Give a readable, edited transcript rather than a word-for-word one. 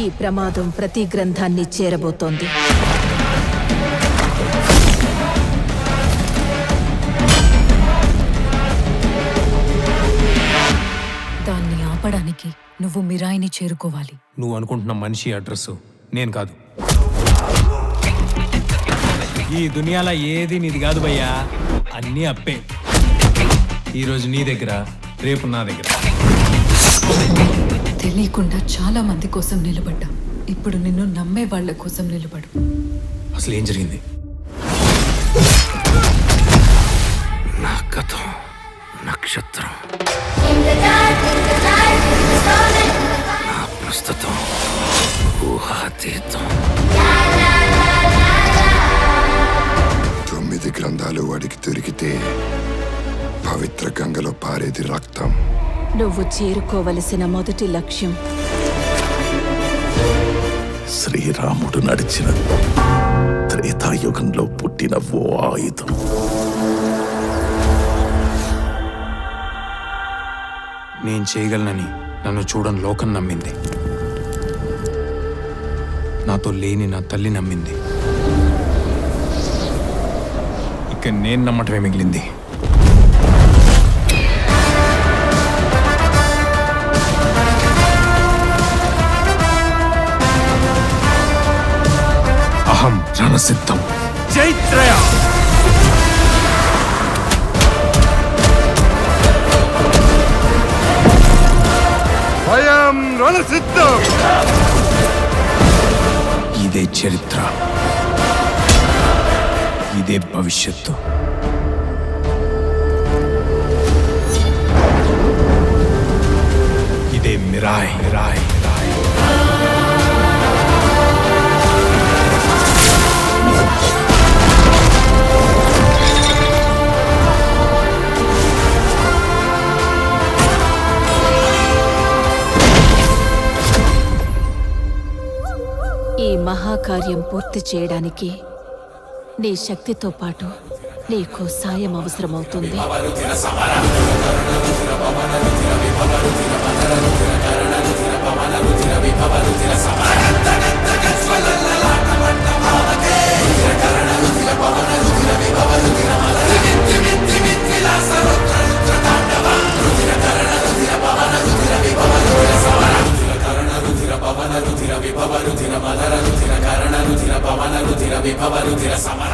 ఈ ప్రమాదం ప్రతి గ్రంథాన్ని చేరబోతోంది. దాన్ని ఆపడానికి నువ్వు మిరాయిని చేరుకోవాలి. నువ్వు అనుకుంటున్న మనిషి అడ్రస్ నేను కాదు. ఈ దునియాలో ఏది నీది కాదు భయ్యా, అన్నీ అప్పే. ఈరోజు నీ దగ్గర, రేపు నా దగ్గర. తెలియకుండా చాలా మంది కోసం నిలబడ్డా. ఇప్పుడు నిన్ను నమ్మే వాళ్ళ కోసం నిలబడు. అసలు ఏం జరిగింది? నా గతం నక్షత్రం, నా ప్రస్తుతం ఊహాతీతం. 9 గ్రంథాలు వాడికి దొరికితే పవిత్ర గంగలో పారేది రక్తం. నువ్వు చేరుకోవలసిన మొదటి లక్ష్యం శ్రీరాముడు నడిచిన త్రేతాయుగంలో పుట్టిన ఓ ఆయుధం. నేను చేయగలనని నన్ను చూడని లోకం నమ్మింది. నాతో లేని నా తల్లి నమ్మింది. ఇక నేను నమ్మటమే మిగిలింది. అహం రణసిద్ధం. జైత్రయ. భయం రణసిద్ధం. ఇదే చరిత్ర, ఇదే భవిష్యత్తు. ఇదే మిరాయ్. ఈ మహాకార్యం పూర్తి చేయడానికి నీ శక్తితో పాటు నీకు సాయం అవసరమవుతుంది. పవన రుధిర మదర రుధిర కరణ రుధిర పవన రుధిర విభవ రుధిర సమర.